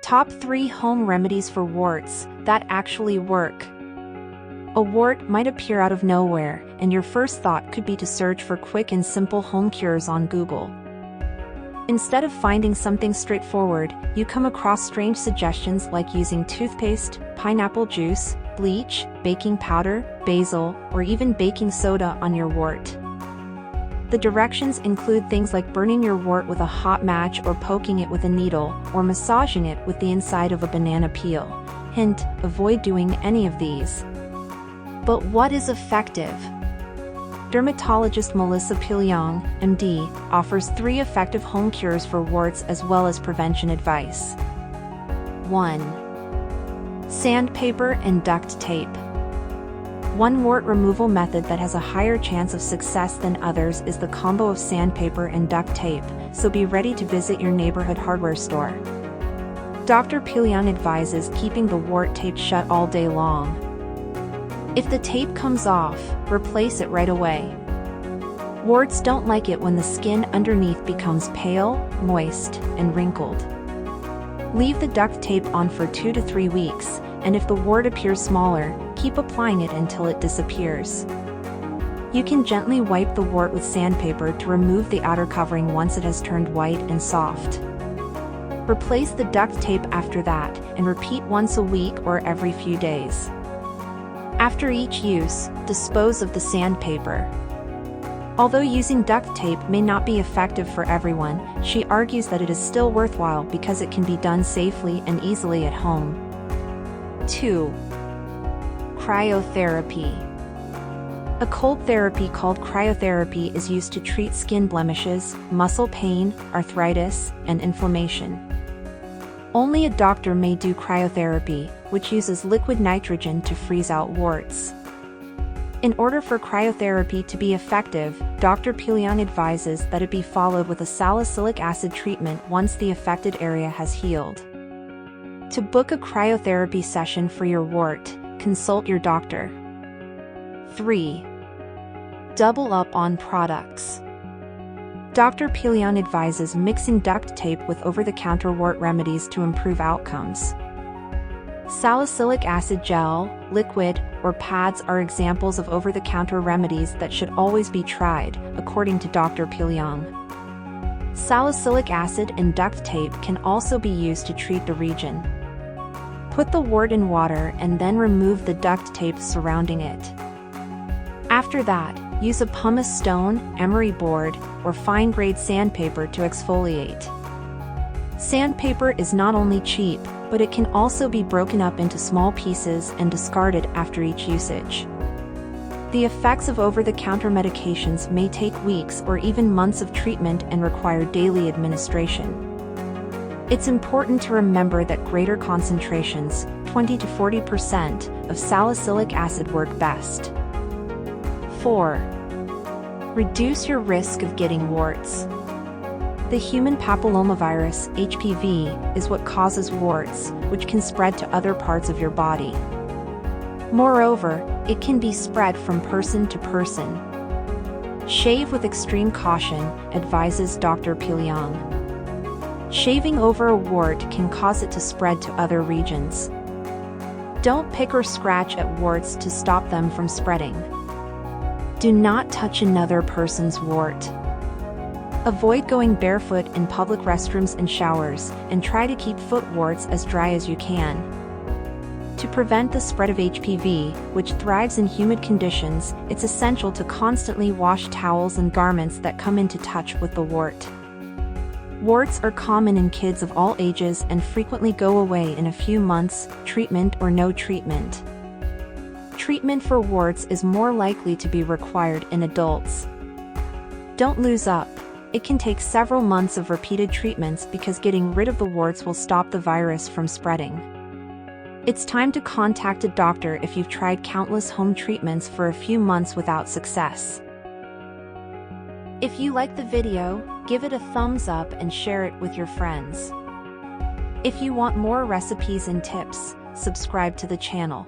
Top 3 Home Remedies for Warts that actually work. A wart might appear out of nowhere, and your first thought could be to search for quick and simple home cures on Google. Instead of finding something straightforward, you come across strange suggestions like using toothpaste, pineapple juice, bleach, baking powder, basil, or even baking soda on your wart. The directions include things like burning your wart with a hot match or poking it with a needle, or massaging it with the inside of a banana peel. Hint: avoid doing any of these. But what is effective? Dermatologist Melissa Piliang, MD, offers 3 effective home cures for warts as well as prevention advice. 1. Sandpaper and duct tape. One wart removal method that has a higher chance of success than others is the combo of sandpaper and duct tape, so be ready to visit your neighborhood hardware store. Dr. Piliang advises keeping the wart taped shut all day long. If the tape comes off, replace it right away. Warts don't like it when the skin underneath becomes pale, moist, and wrinkled. Leave the duct tape on for 2 to 3 weeks, and if the wart appears smaller, keep applying it until it disappears. You can gently wipe the wart with sandpaper to remove the outer covering once it has turned white and soft. Replace the duct tape after that, and repeat once a week or every few days. After each use, dispose of the sandpaper. Although using duct tape may not be effective for everyone, she argues that it is still worthwhile because it can be done safely and easily at home. 2. Cryotherapy. A cold therapy called cryotherapy is used to treat skin blemishes, muscle pain, arthritis, and inflammation. Only a doctor may do cryotherapy, which uses liquid nitrogen to freeze out warts. In order for cryotherapy to be effective, Dr. Piliang advises that it be followed with a salicylic acid treatment once the affected area has healed. To book a cryotherapy session for your wart, consult your doctor. 3. Double up on products. Dr. Piliang advises mixing duct tape with over-the-counter wart remedies to improve outcomes. Salicylic acid gel, liquid, or pads are examples of over-the-counter remedies that should always be tried, according to Dr. Piliang. Salicylic acid and duct tape can also be used to treat the region. Put the wart in water and then remove the duct tape surrounding it. After that, use a pumice stone, emery board, or fine-grade sandpaper to exfoliate. Sandpaper is not only cheap, but it can also be broken up into small pieces and discarded after each usage. The effects of over-the-counter medications may take weeks or even months of treatment and require daily administration. It's important to remember that greater concentrations, 20 to 40%, of salicylic acid work best. 4. Reduce your risk of getting warts. The human papillomavirus, HPV, is what causes warts, which can spread to other parts of your body. Moreover, it can be spread from person to person. Shave with extreme caution, advises Dr. Piliang. Shaving over a wart can cause it to spread to other regions. Don't pick or scratch at warts to stop them from spreading. Do not touch another person's wart. Avoid going barefoot in public restrooms and showers, and try to keep foot warts as dry as you can. To prevent the spread of HPV, which thrives in humid conditions, it's essential to constantly wash towels and garments that come into touch with the wart. Warts are common in kids of all ages and frequently go away in a few months, treatment or no treatment. Treatment for warts is more likely to be required in adults. Don't lose up. It can take several months of repeated treatments because getting rid of the warts will stop the virus from spreading. It's time to contact a doctor if you've tried countless home treatments for a few months without success. If you like the video, give it a thumbs up and share it with your friends. If you want more recipes and tips, subscribe to the channel.